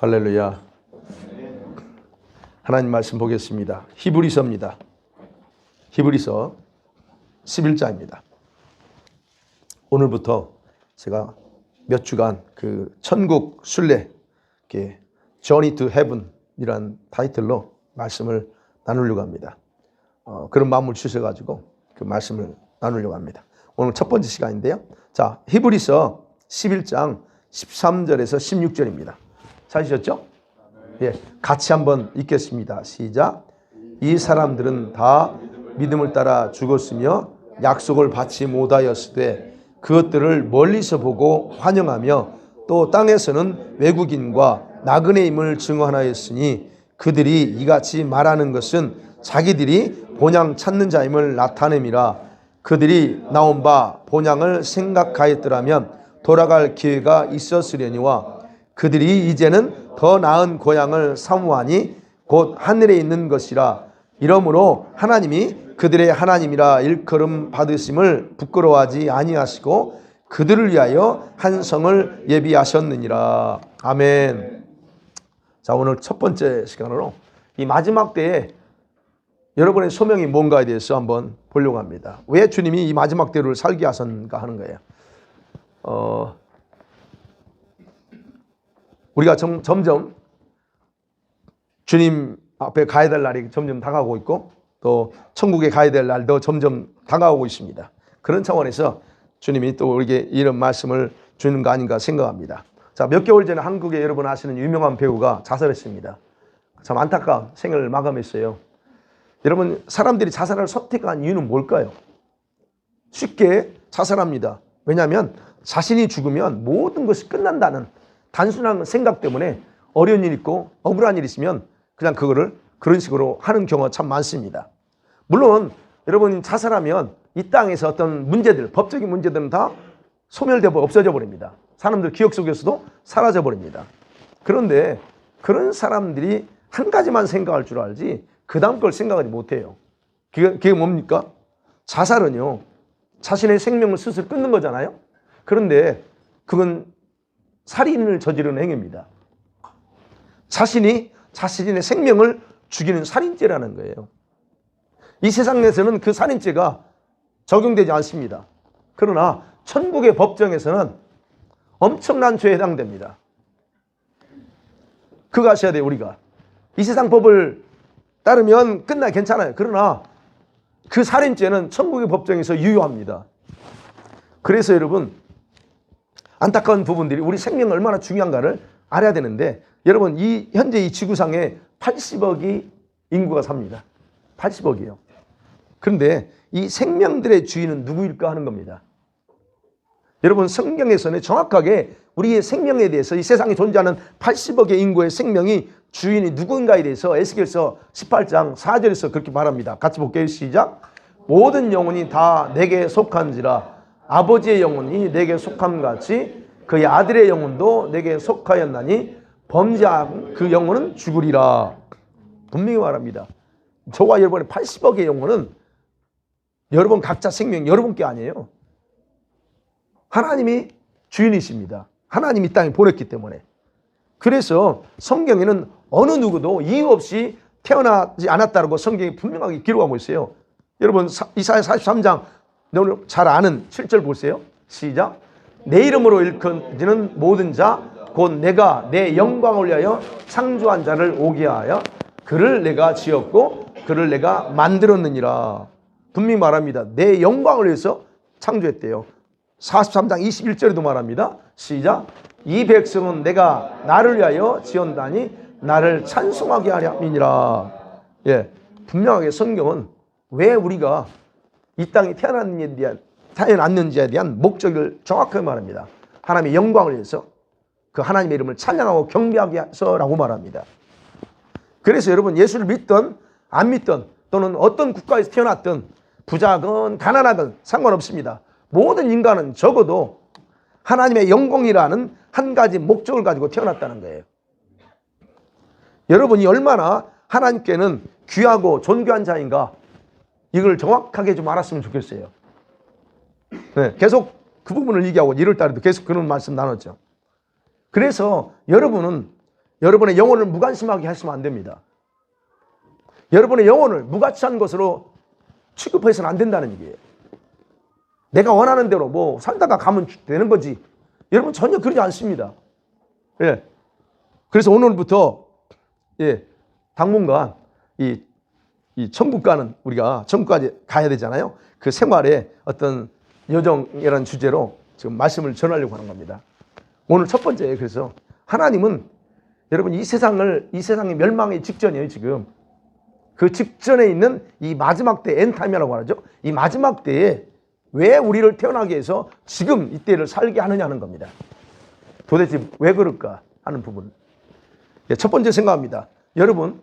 할렐루야. 하나님 말씀 보겠습니다. 히브리서입니다. 히브리서 11장입니다. 오늘부터 제가 몇 주간 그 천국 순례, Journey to Heaven 이란 타이틀로 말씀을 나누려고 합니다. 그런 마음을 주셔가지고 그 말씀을 나누려고 합니다. 오늘 첫 번째 시간인데요. 자, 히브리서 11장 13절에서 16절입니다. 찾으셨죠? 예, 같이 한번 읽겠습니다. 시작. 이 사람들은 다 믿음을 따라 죽었으며 약속을 받지 못하였으되 그것들을 멀리서 보고 환영하며 또 땅에서는 외국인과 나그네임을 증언하였으니 그들이 이같이 말하는 것은 자기들이 본향 찾는 자임을 나타냄이라. 그들이 나온 바 본향을 생각하였더라면 돌아갈 기회가 있었으려니와 그들이 이제는 더 나은 고향을 사모하니 곧 하늘에 있는 것이라. 이러므로 하나님이 그들의 하나님이라 일컬음 받으심을 부끄러워하지 아니하시고 그들을 위하여 한 성을 예비하셨느니라. 아멘. 자, 오늘 첫 번째 시간으로 이 마지막 때에 여러분의 소명이 뭔가에 대해서 한번 보려고 합니다. 왜 주님이 이 마지막 때를 살게 하셨는가 하는 거예요. 우리가 점점 주님 앞에 가야 될 날이 점점 다가오고 있고 또 천국에 가야 될 날도 점점 다가오고 있습니다. 그런 차원에서 주님이 또 우리에게 이런 말씀을 주는 거 아닌가 생각합니다. 자, 몇 개월 전에 한국에 여러분 아시는 유명한 배우가 자살했습니다. 참 안타까운 생을 마감했어요. 여러분, 사람들이 자살을 선택한 이유는 뭘까요? 쉽게 자살합니다. 왜냐하면 자신이 죽으면 모든 것이 끝난다는 단순한 생각 때문에 어려운 일 있고 억울한 일 있으면 그냥 그거를 그런 식으로 하는 경우가 참 많습니다. 물론 여러분 자살하면 이 땅에서 어떤 문제들, 법적인 문제들은 다 소멸되고 없어져 버립니다. 사람들 기억 속에서도 사라져 버립니다. 그런데 그런 사람들이 한 가지만 생각할 줄 알지 그 다음 걸 생각하지 못해요. 그게 뭡니까? 자살은요, 자신의 생명을 스스로 끊는 거잖아요. 그런데 그건 살인을 저지르는 행위입니다. 자신의 생명을 죽이는 살인죄라는 거예요. 이 세상에서는 그 살인죄가 적용되지 않습니다. 그러나 천국의 법정에서는 엄청난 죄에 해당됩니다. 그거 아셔야 돼요. 우리가 이 세상 법을 따르면 괜찮아요. 그러나 그 살인죄는 천국의 법정에서 유효합니다. 그래서 여러분, 안타까운 부분들이 우리 생명이 얼마나 중요한가를 알아야 되는데, 여러분 현재 이 지구상에 80억이 인구가 삽니다. 80억이에요. 그런데 이 생명들의 주인은 누구일까 하는 겁니다. 여러분, 성경에서는 정확하게 우리의 생명에 대해서 이 세상에 존재하는 80억의 인구의 생명이 주인이 누군가에 대해서 에스겔서 18장 4절에서 그렇게 말합니다. 같이 볼게요. 시작. 모든 영혼이 다 내게 속한지라. 아버지의 영혼이 내게 속함같이 그의 아들의 영혼도 내게 속하였나니 범죄한 그 영혼은 죽으리라. 분명히 말합니다. 저와 여러분의 80억의 영혼은 여러분 각자 생명 여러분께 아니에요. 하나님이 주인이십니다. 하나님이 이 땅에 보냈기 때문에. 그래서 성경에는 어느 누구도 이유 없이 태어나지 않았다고 성경이 분명하게 기록하고 있어요. 여러분 이사야 43장 오늘 잘 아는 7절 보세요. 시작. 내 이름으로 일컫는 모든 자 곧 내가 내 영광을 위하여 창조한 자를 오게 하여 그를 내가 지었고 그를 내가 만들었느니라. 분명히 말합니다. 내 영광을 위해서 창조했대요. 43장 21절에도 말합니다. 시작. 이 백성은 내가 나를 위하여 지었다니 나를 찬송하게 하려 함이니라. 예, 분명하게 성경은 왜 우리가 이 땅에 태어났는지에 대한 목적을 정확하게 말합니다. 하나님의 영광을 위해서 그 하나님의 이름을 찬양하고 경배하게 해서라고 말합니다. 그래서 여러분 예수를 믿든 안 믿든 또는 어떤 국가에서 태어났든 부자건 가난하든 상관없습니다. 모든 인간은 적어도 하나님의 영광이라는 한 가지 목적을 가지고 태어났다는 거예요. 여러분이 얼마나 하나님께는 귀하고 존귀한 자인가 이걸 정확하게 좀 알았으면 좋겠어요. 네, 계속 그 부분을 얘기하고 1월 달에도 계속 그런 말씀 나눴죠. 그래서 여러분은 여러분의 영혼을 무관심하게 하시면 안 됩니다. 여러분의 영혼을 무가치한 것으로 취급해서는 안 된다는 얘기예요. 내가 원하는 대로 뭐 살다가 가면 되는 거지. 여러분 전혀 그러지 않습니다. 예. 그래서 오늘부터 당분간 이 천국 가는, 우리가 천국까지 가야 되잖아요. 그 생활의 어떤 여정이라는 주제로 지금 말씀을 전하려고 하는 겁니다. 오늘 첫 번째, 그래서 하나님은 여러분 이 세상이 멸망의 직전이에요. 지금 그 직전에 있는 이 마지막 때, 엔타임이라고 하죠. 이 마지막 때에 왜 우리를 태어나게 해서 지금 이때를 살게 하느냐는 겁니다. 도대체 왜 그럴까 하는 부분. 첫 번째 생각합니다. 여러분,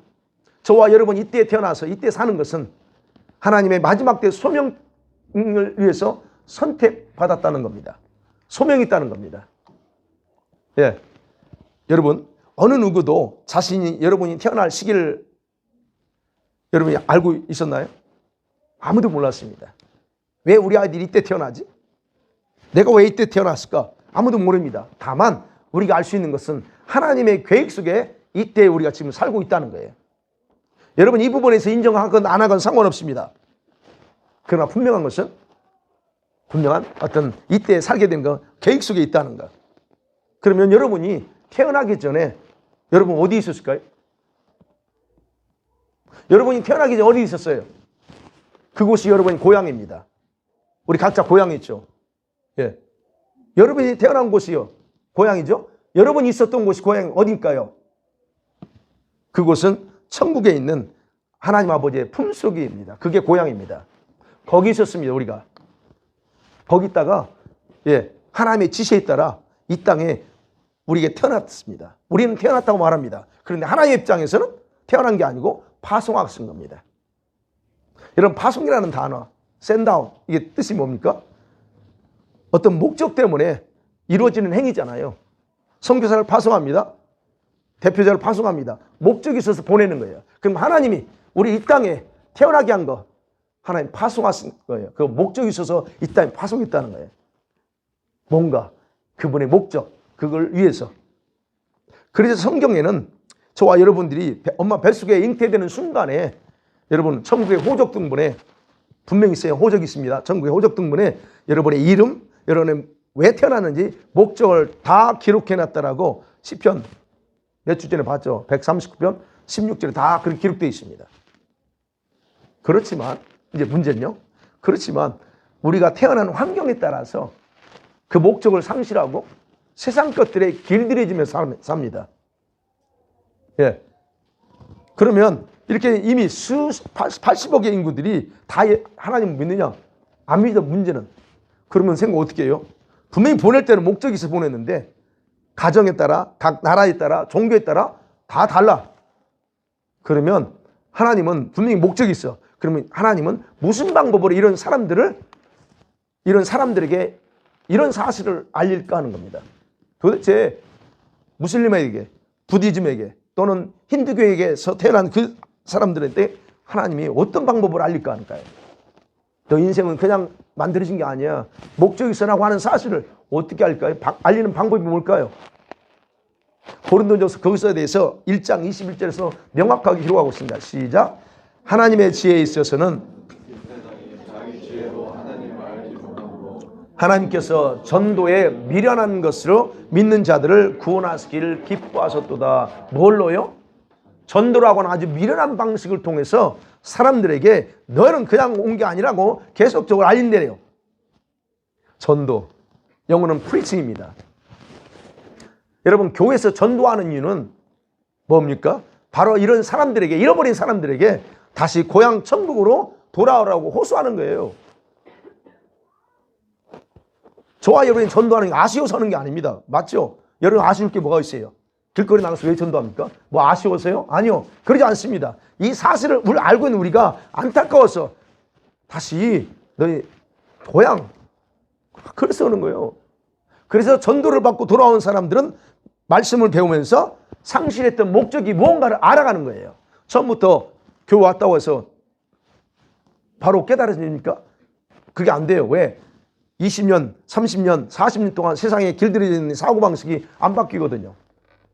저와 여러분 이때에 태어나서 이때 사는 것은 하나님의 마지막 때 소명을 위해서 선택받았다는 겁니다. 소명이 있다는 겁니다. 예. 여러분, 어느 누구도 여러분이 태어날 시기를 여러분이 알고 있었나요? 아무도 몰랐습니다. 왜 우리 아이들이 이때 태어나지? 내가 왜 이때 태어났을까? 아무도 모릅니다. 다만 우리가 알 수 있는 것은 하나님의 계획 속에 이때 우리가 지금 살고 있다는 거예요. 여러분 이 부분에서 인정하건 안 하건 상관없습니다. 그러나 분명한 것은, 분명한 어떤 이때 살게 된 거, 계획 속에 있다는 것. 그러면 여러분이 태어나기 전에 여러분 어디 있었을까요? 여러분이 태어나기 전에 어디 있었어요? 그곳이 여러분의 고향입니다. 우리 각자 고향이 있죠. 예. 여러분이 태어난 곳이요, 고향이죠. 여러분이 있었던 곳이 고향이 어딘가요? 그곳은 천국에 있는 하나님 아버지의 품속입니다. 그게 고향입니다. 거기 있었습니다. 우리가 거기다가 하나님의 지시에 따라 이 땅에 우리에게 태어났습니다. 우리는 태어났다고 말합니다. 그런데 하나님의 입장에서는 태어난 게 아니고 파송하고 쓴 겁니다. 여러분 파송이라는 단어, 샌다운, 이게 뜻이 뭡니까? 어떤 목적 때문에 이루어지는 행위잖아요. 선교사를 파송합니다. 대표자를 파송합니다. 목적이 있어서 보내는 거예요. 그럼 하나님이 우리 이 땅에 태어나게 한 거, 하나님 파송하신 거예요. 그 목적이 있어서 이 땅에 파송했다는 거예요. 뭔가 그분의 목적, 그걸 위해서. 그래서 성경에는 저와 여러분들이 엄마 뱃속에 잉태되는 순간에 여러분 천국의 호적 등본에 분명히 있어요. 호적이 있습니다. 천국의 호적 등본에 여러분의 이름, 여러분의 왜 태어났는지 목적을 다 기록해놨다라고 시편 몇 주 전에 봤죠. 139편 16절에 다 그렇게 기록되어 있습니다. 그렇지만 이제 문제는요. 그렇지만 우리가 태어난 환경에 따라서 그 목적을 상실하고 세상 것들에 길들여지면서 삽니다. 예. 그러면 이렇게 이미 80억의 인구들이 다 하나님을 믿느냐? 안 믿어. 문제는. 그러면 생각 어떻게 해요? 분명히 보낼 때는 목적이 있어서 보냈는데 가정에 따라, 각 나라에 따라, 종교에 따라 다 달라. 그러면 하나님은 분명히 목적이 있어. 그러면 하나님은 무슨 방법으로 이런 사람들에게 이런 사실을 알릴까 하는 겁니다. 도대체 무슬림에게, 부디즘에게 또는 힌두교에게서 태어난 그 사람들한테 하나님이 어떤 방법을 알릴까 하는가요? 너 인생은 그냥 만들어진 게 아니야. 목적이 있어라고 하는 사실을 어떻게 알까요? 알리는 방법이 뭘까요? 고린도전서 거기서에 대해서 1장 21절에서 명확하게 기록하고 있습니다. 시작. 하나님의 지혜에 있어서는 하나님께서 전도에 미련한 것으로 믿는 자들을 구원하시기를 기뻐하셨도다. 뭘로요? 전도라고 하는 아주 미련한 방식을 통해서 사람들에게 너는 그냥 온 게 아니라고 계속적으로 알린대요. 전도, 영어는 preaching입니다. 여러분 교회에서 전도하는 이유는 뭡니까? 바로 이런 사람들에게, 잃어버린 사람들에게 다시 고향 천국으로 돌아오라고 호소하는 거예요. 저와 여러분이 전도하는 게 아쉬워서 하는 게 아닙니다. 맞죠? 여러분 아쉬울 게 뭐가 있어요? 길거리 나가서 왜 전도합니까? 뭐 아쉬워서요? 아니요. 그러지 않습니다. 이 사실을 알고 있는 우리가 안타까워서 다시 너희 고향, 그래서 오는 거예요. 그래서 전도를 받고 돌아온 사람들은 말씀을 배우면서 상실했던 목적이 무언가를 알아가는 거예요. 처음부터 교회 왔다고 해서 바로 깨달아집니까? 그게 안 돼요. 왜? 20년, 30년, 40년 동안 세상에 길들여진 사고방식이 안 바뀌거든요.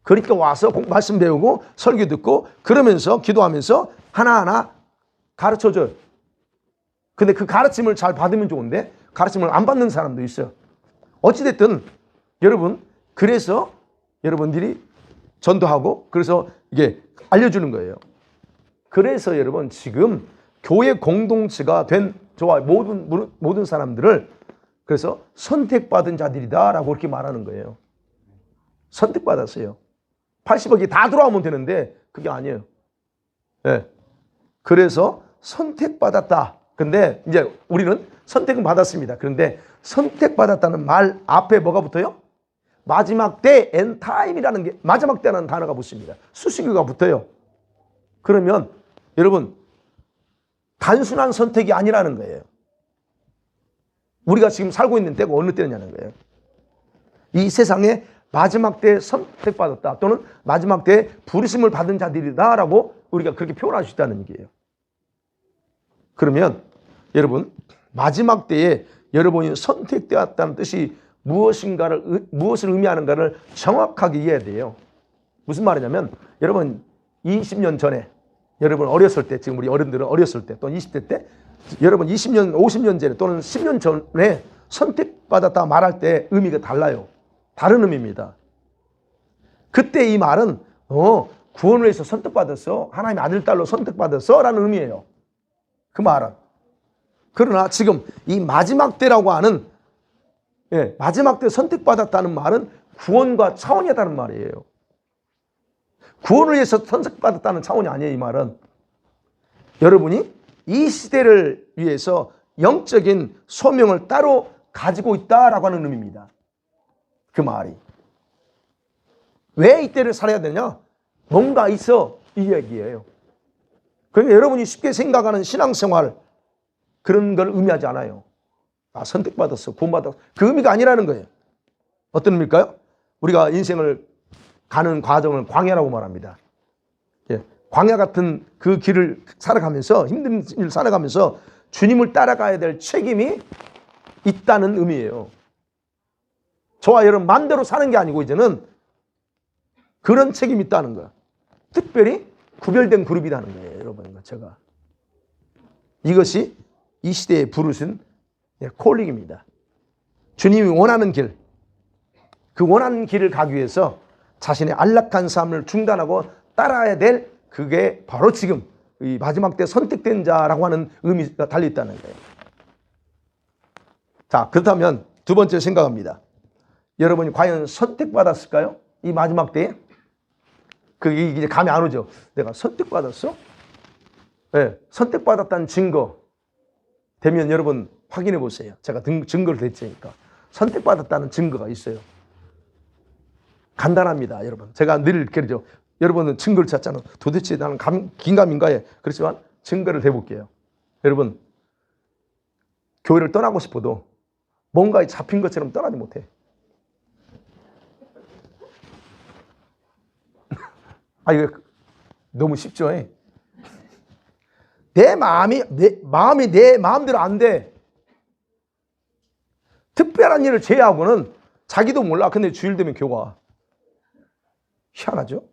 그러니까 와서 말씀 배우고 설교 듣고 그러면서 기도하면서 하나하나 가르쳐줘요. 근데 그 가르침을 잘 받으면 좋은데 가르침을 안 받는 사람도 있어요. 어찌됐든 여러분, 그래서 여러분들이 전도하고 그래서 이게 알려주는 거예요. 그래서 여러분, 지금 교회 공동체가 된 저와 모든 사람들을 그래서 선택받은 자들이다 라고 그렇게 말하는 거예요. 선택받았어요. 80억이 다 돌아오면 되는데 그게 아니에요. 네. 그래서 선택받았다. 근데 이제 우리는 선택은 받았습니다. 그런데 선택받았다는 말 앞에 뭐가 붙어요? 마지막 때, 엔타임이라는 게, 마지막 때라는 단어가 붙습니다. 수식어가 붙어요. 그러면 여러분, 단순한 선택이 아니라는 거예요. 우리가 지금 살고 있는 때가 어느 때냐는 거예요. 이 세상에 마지막 때에 선택받았다 또는 마지막 때에 부르심을 받은 자들이다 라고 우리가 그렇게 표현할 수 있다는 얘기예요. 그러면 여러분, 마지막 때에 여러분이 선택되었다는 뜻이 무엇을 의미하는가를 정확하게 이해해야 돼요. 무슨 말이냐면 여러분 20년 전에 여러분 어렸을 때, 지금 우리 어른들은 어렸을 때 또는 20대 때 여러분 20년, 50년 전에 또는 10년 전에 선택받았다 말할 때 의미가 달라요. 다른 의미입니다. 그때 이 말은 구원을 위해서 선택받았어, 하나님의 아들 딸로 선택받았어 라는 의미예요. 그 말은. 그러나 지금 이 마지막 때라고 하는 마지막 때 선택받았다는 말은 구원과 차원이 다른 말이에요. 구원을 위해서 선택받았다는 차원이 아니에요. 이 말은 여러분이 이 시대를 위해서 영적인 소명을 따로 가지고 있다라고 하는 의미입니다. 그 말이. 왜 이때를 살아야 되냐? 뭔가 있어, 이 얘기예요. 그러니까 여러분이 쉽게 생각하는 신앙생활 그런 걸 의미하지 않아요. 아, 선택받았어, 구원받았어, 그 의미가 아니라는 거예요. 어떤 의미일까요? 우리가 인생을 가는 과정을 광야라고 말합니다. 광야 같은 그 길을 살아가면서, 힘든 일을 살아가면서 주님을 따라가야 될 책임이 있다는 의미예요. 저와 여러분 마음대로 사는 게 아니고 이제는 그런 책임이 있다는 거야. 특별히 구별된 그룹이라는 거예요. 여러분, 제가 이것이 이 시대에 부르신 콜링입니다. 주님이 원하는 길, 그 원하는 길을 가기 위해서 자신의 안락한 삶을 중단하고 따라야 될, 그게 바로 지금 이 마지막 때 선택된 자라고 하는 의미가 달려있다는 거예요. 자, 그렇다면 두 번째 생각합니다. 여러분이 과연 선택받았을까요? 이 마지막 때에? 그게 이제 감이 안 오죠. 내가 선택받았어? 네, 선택받았다는 증거 되면 여러분 확인해 보세요. 제가 증거를 댔으니까. 선택받았다는 증거가 있어요. 간단합니다, 여러분. 제가 늘 그러죠. 여러분은 증거를 찾잖아요. 도대체 나는 긴가민가해. 그렇지만 증거를 대볼게요. 여러분, 교회를 떠나고 싶어도 뭔가에 잡힌 것처럼 떠나지 못해. 아, 이거 너무 쉽죠? 내 마음이 내 마음대로 안 돼. 특별한 일을 제외하고는 자기도 몰라. 근데 주일 되면 교회 와. 희한하죠?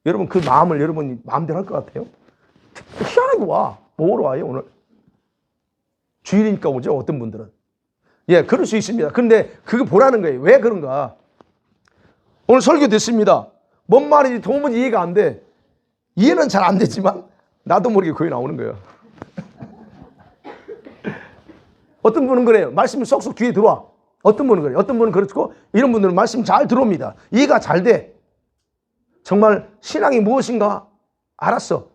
여러분, 그 마음을 여러분이 마음대로 할 것 같아요? 희한하게 와. 뭐로 와요, 오늘? 주일이니까 오죠, 어떤 분들은. 그럴 수 있습니다. 근데 그거 보라는 거예요. 왜 그런가? 오늘 설교 됐습니다. 뭔 말인지 도무지 이해가 안 돼. 이해는 잘 안 되지만 나도 모르게 거기 나오는 거예요. 어떤 분은 그래요. 말씀이 쏙쏙 귀에 들어와. 어떤 분은 그래요. 어떤 분은 그렇고, 이런 분들은 말씀 잘 들어옵니다. 이해가 잘 돼. 정말 신앙이 무엇인가 알았어.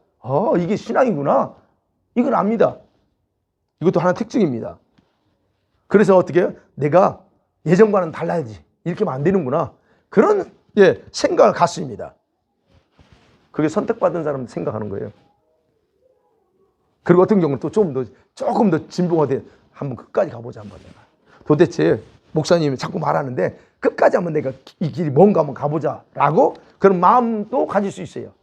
이게 신앙이구나. 이건 압니다. 이것도 하나 특징입니다. 그래서 어떻게 해요? 내가 예전과는 달라야지. 이렇게 하면 안 되는구나. 그런 생각을 갖습니다. 그게 선택받은 사람 생각하는 거예요. 그리고 어떤 경우는 또 조금 더 진보가 돼. 한번 끝까지 가보자, 한번 내가. 도대체 목사님이 자꾸 말하는데 끝까지 한번 내가 이 길이 뭔가 한번 가보자 라고 그런 마음도 가질 수 있어요.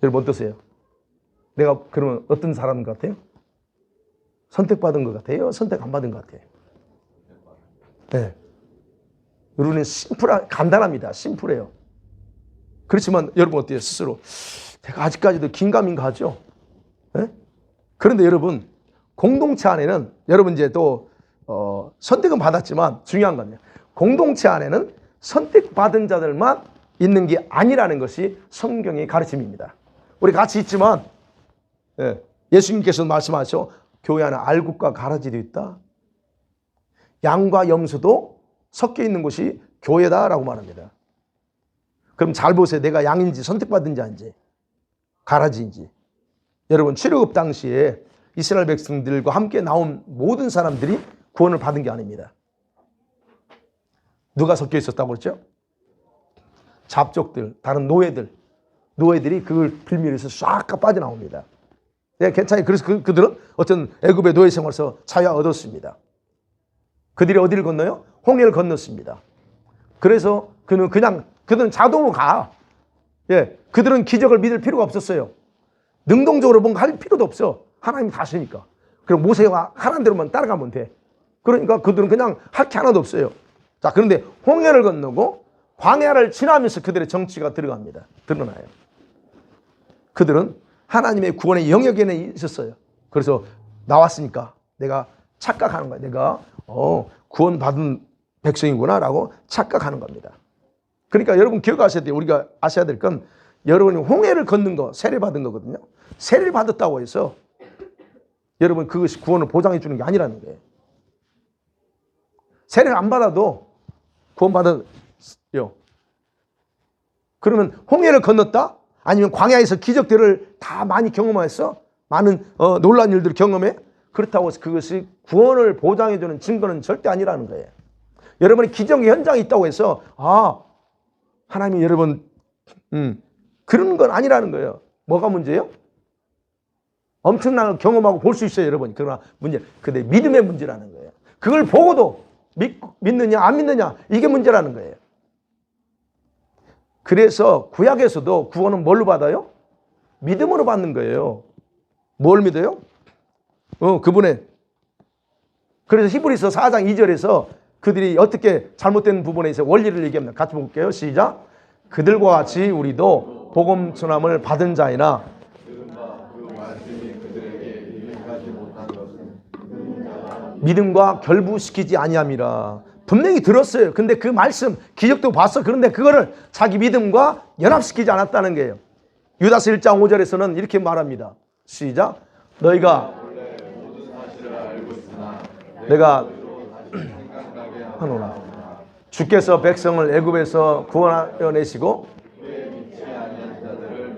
여러분 어떠세요? 내가 그러면 어떤 사람 같아요? 선택받은 것 같아요? 선택 안 받은 것 같아요? 네. 우리는 간단합니다. 심플해요. 그렇지만 여러분 어때요? 스스로 내가 아직까지도 긴가민가하죠. 네? 그런데 여러분 공동체 안에는 여러분 이제 또 선택은 받았지만 중요한 건요. 공동체 안에는 선택받은 자들만 있는 게 아니라는 것이 성경의 가르침입니다. 우리 같이 있지만 예수님께서 말씀하셨죠. 교회 안에 알곡과 가라지도 있다. 양과 염소도 섞여 있는 곳이 교회다라고 말합니다. 그럼 잘 보세요. 내가 양인지 선택받은 자인지 가라지인지. 여러분 출애굽 당시에 이스라엘 백성들과 함께 나온 모든 사람들이 구원을 받은 게 아닙니다. 누가 섞여 있었다고 그랬죠? 잡족들, 다른 노예들이 그걸 빌미해서 싹 빠져나옵니다. 네, 괜찮아요. 그래서 그들은 어떤 애굽의 노예 생활에서 자유 얻었습니다. 그들이 어디를 건너요? 홍해를 건넜습니다. 그래서 그들은 자동으로 가. 예, 그들은 기적을 믿을 필요가 없었어요. 능동적으로 뭔가 할 필요도 없어. 하나님이 다스니까. 그럼 모세가 하라는 대로만 따라가면 돼. 그러니까 그들은 그냥 할 게 하나도 없어요. 자, 그런데 홍해를 건너고 광야를 지나면서 그들의 정치가 드러나요. 그들은 하나님의 구원의 영역에는 있었어요. 그래서 나왔으니까 내가 착각하는 거야. 내가 구원받은 백성이구나 라고 착각하는 겁니다. 그러니까 여러분 기억하셔야 돼요. 우리가 아셔야 될 건 여러분이 홍해를 걷는 거 세례 받은 거거든요. 세례를 받았다고 해서 여러분 그것이 구원을 보장해 주는 게 아니라는 거예요. 세례를 안 받아도 구원받아요. 그러면 홍해를 건넜다? 아니면 광야에서 기적들을 다 많이 경험했어? 많은 놀라운 일들을 경험해? 그렇다고 해서 그것이 구원을 보장해 주는 증거는 절대 아니라는 거예요. 여러분이 기적의 현장에 있다고 해서 하나님이 여러분 그런 건 아니라는 거예요. 뭐가 문제예요? 엄청난 걸 경험하고 볼 수 있어요, 여러분. 그러나 근데 믿음의 문제라는 거예요. 그걸 보고도 믿느냐 안 믿느냐 이게 문제라는 거예요. 그래서 구약에서도 구원은 뭘로 받아요? 믿음으로 받는 거예요. 뭘 믿어요? 그분의. 그래서 히브리서 4장 2절에서 그들이 어떻게 잘못된 부분에 있어 원리를 얘기합니다. 같이 볼게요. 시작. 그들과 같이 우리도 복음 전함을 받은 자이나 믿음과 결부시키지 아니함이라. 분명히 들었어요. 근데 그 말씀 기적도 봤어. 그런데 그거를 자기 믿음과 연합시키지 않았다는 거예요. 유다서 1장 5절에서는 이렇게 말합니다. 시작. 너희가 내가 하노라. 주께서 백성을 애굽에서 구원하여 내시고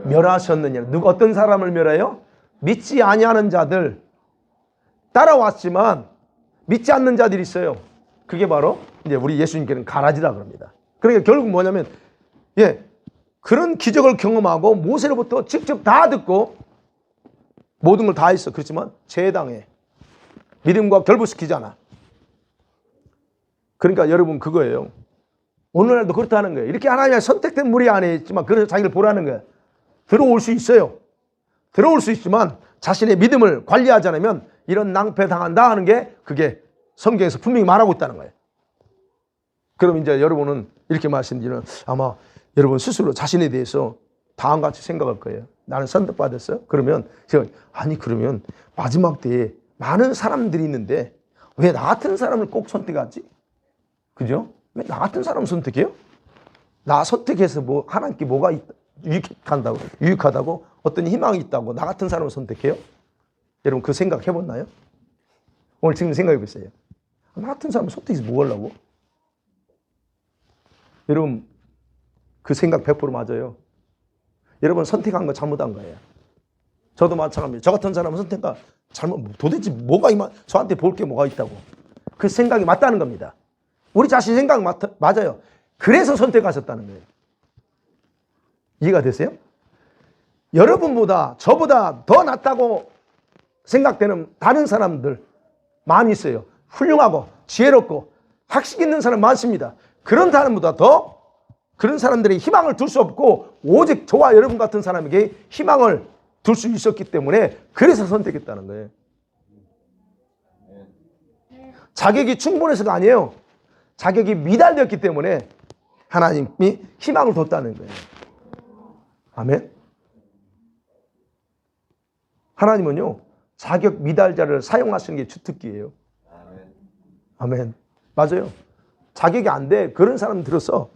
멸하셨느냐. 누가 어떤 사람을 멸해요? 믿지 아니하는 자들. 따라왔지만 믿지 않는 자들이 있어요. 그게 바로 이제 우리 예수님께는 가라지라 그럽니다. 그러니까 결국 뭐냐면 그런 기적을 경험하고 모세로부터 직접 다 듣고 모든 걸 다 했어. 그렇지만 제당해. 믿음과 결부시키지 않아. 그러니까 여러분 그거예요. 오늘날도 그렇다는 거예요. 이렇게 하나님의 선택된 무리 안에 있지만 그래서 자기를 보라는 거예요. 들어올 수 있어요. 들어올 수 있지만 자신의 믿음을 관리하지 않으면 이런 낭패당한다 하는 게 그게 성경에서 분명히 말하고 있다는 거예요. 그럼 이제 여러분은 이렇게 말씀드리면 아마 여러분 스스로 자신에 대해서 다음같이 생각할 거예요. 나는 선택받았어요? 그러면 그러면 마지막 때에 많은 사람들이 있는데 왜 나 같은 사람을 꼭 선택하지? 그죠? 왜 나 같은 사람을 선택해요? 나 선택해서 하나님께 뭐가 유익하다고 어떤 희망이 있다고 나 같은 사람을 선택해요? 여러분 그 생각 해봤나요? 오늘 지금 생각해 보세요. 나 같은 사람을 선택해서 뭐 하려고? 여러분 그 생각 100% 맞아요. 여러분 선택한 거 잘못한 거예요. 저도 마찬가지입니다. 저 같은 사람은 선택한 도대체 저한테 볼 게 뭐가 있다고. 그 생각이 맞다는 겁니다. 우리 자신 생각 맞아요. 그래서 선택하셨다는 거예요. 이해가 되세요? 여러분보다 저보다 더 낫다고 생각되는 다른 사람들 많이 있어요. 훌륭하고 지혜롭고 학식 있는 사람 많습니다. 그런 사람보다 더 그런 사람들의 희망을 둘 수 없고 오직 저와 여러분 같은 사람에게 희망을 둘 수 있었기 때문에 그래서 선택했다는 거예요. 자격이 충분해서가 아니에요. 자격이 미달되었기 때문에 하나님이 희망을 뒀다는 거예요. 아멘. 하나님은요, 자격 미달자를 사용하시는 게 주특기예요. 아멘. 맞아요. 자격이 안 돼. 그런 사람 들어서.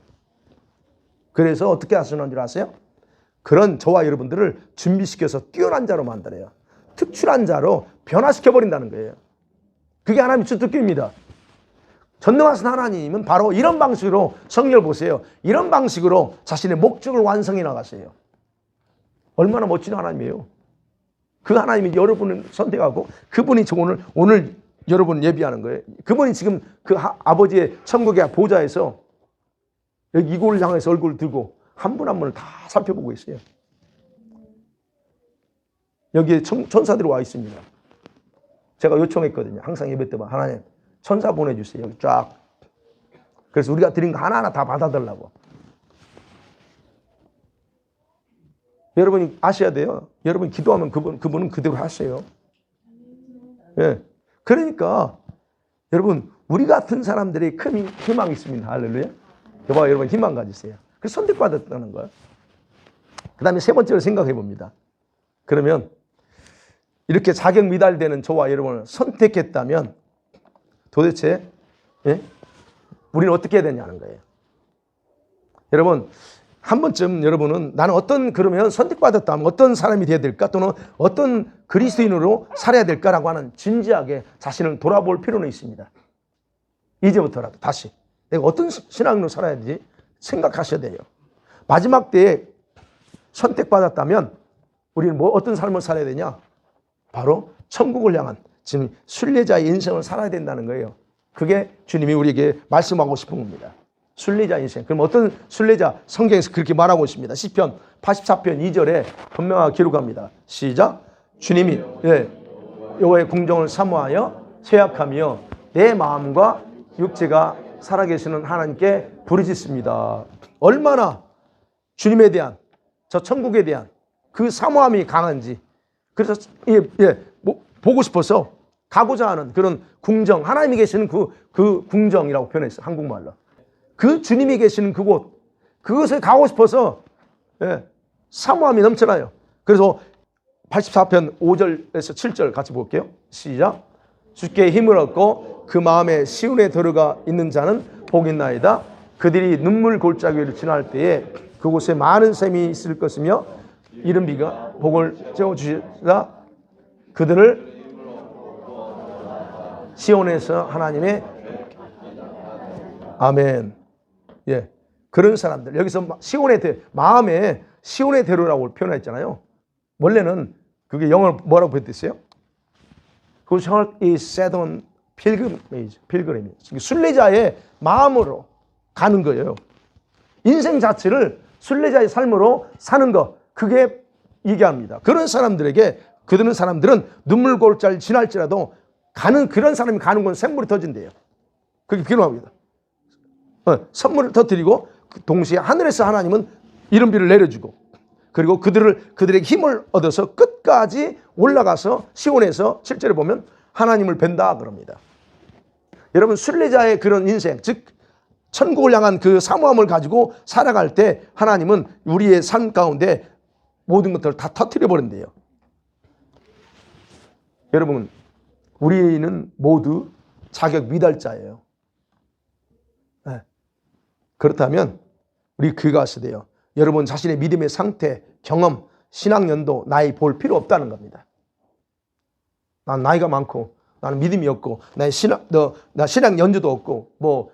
그래서 어떻게 하시는 줄 아세요? 그런 저와 여러분들을 준비시켜서 뛰어난 자로 만들어요. 특출한 자로 변화시켜버린다는 거예요. 그게 하나님의 주특기입니다. 전능하신 하나님은 바로 이런 방식으로, 성경을 보세요. 이런 방식으로 자신의 목적을 완성해 나가세요. 얼마나 멋진 하나님이에요. 그 하나님이 여러분을 선택하고 그분이 오늘 여러분 예비하는 거예요. 그분이 지금 그 아버지의 천국의 보좌에서 여기 이곳을 향해서 얼굴을 들고 한 분 한 분을 다 살펴보고 있어요. 여기에 천사들이 와 있습니다. 제가 요청했거든요. 항상 예배 때만 하나님 천사 보내주세요. 여기 쫙. 그래서 우리가 드린 거 하나하나 다 받아달라고. 여러분이 아셔야 돼요. 여러분이 기도하면 그분은 그대로 하세요. 예. 그러니까 여러분 우리 같은 사람들이 큰 희망이 있습니다. 할렐루야. 여봐, 여러분 희망 가지세요. 그래서 선택받았다는 거예요. 그 다음에 세 번째로 생각해 봅니다. 그러면 이렇게 자격 미달되는 저와 여러분을 선택했다면 도대체 우리는 어떻게 해야 되냐는 거예요. 여러분 한 번쯤 여러분은 나는 그러면 선택받았다면 어떤 사람이 되어야 될까, 또는 어떤 그리스도인으로 살아야 될까라고 하는 진지하게 자신을 돌아볼 필요는 있습니다. 이제부터라도 다시 내가 어떤 신앙으로 살아야 되지 생각하셔야 돼요. 마지막 때에 선택받았다면 우리는 어떤 삶을 살아야 되냐? 바로 천국을 향한 지금 순례자의 인생을 살아야 된다는 거예요. 그게 주님이 우리에게 말씀하고 싶은 겁니다. 순례자 인생. 그럼 어떤 순례자? 성경에서 그렇게 말하고 있습니다. 시편 84편 2절에 분명하게 기록합니다. 시작. 주님이 여호와의 궁정을 사모하여 쇠약하며 내 마음과 육체가 살아계시는 하나님께 부르짖습니다. 얼마나 주님에 대한, 저 천국에 대한 그 사모함이 강한지. 그래서 보고 싶어서 가고자 하는 그런 궁정, 하나님이 계시는 그 궁정이라고 표현했어요. 한국말로. 그 주님이 계시는 그곳, 그것에 가고 싶어서 사모함이 넘쳐나요. 그래서 84편 5절에서 7절 같이 볼게요. 시작. 주께 힘을 얻고 그 마음에 시온에 들어가 있는 자는 복이 있나이다. 그들이 눈물 골짜기를 지날 때에 그곳에 많은 샘이 있을 것이며 이른 비가 복을 채워주시라. 그들을 시온에서 하나님의 아멘. 예, 그런 사람들. 여기서 마음에 시온의 대로라고 표현했잖아요. 원래는 그게 영어로 뭐라고 표현했어요? Whose heart is set on pilgrimage. 순례자의 마음으로 가는 거예요. 인생 자체를 순례자의 삶으로 사는 것, 그게 얘기합니다. 그런 사람들은 눈물 골짜기를 지날지라도 그런 사람이 가는 건 샘물이 터진대요. 그게 필요합니다. 선물을 터뜨리고 동시에 하늘에서 하나님은 이른 비를 내려주고, 그리고 그들에게 힘을 얻어서 끝까지 올라가서 시온에서 실제로 보면 하나님을 뵌다 그럽니다. 여러분 순례자의 그런 인생, 즉 천국을 향한 그 사모함을 가지고 살아갈 때 하나님은 우리의 삶 가운데 모든 것들을 다 터뜨려 버린대요. 여러분 우리는 모두 자격 미달자예요. 그렇다면 우리 그거 하셔야 돼요. 여러분 자신의 믿음의 상태, 경험, 신앙 연도, 나이 볼 필요 없다는 겁니다. 난 나이가 많고 나는 믿음이 없고 나 신앙 연주도 없고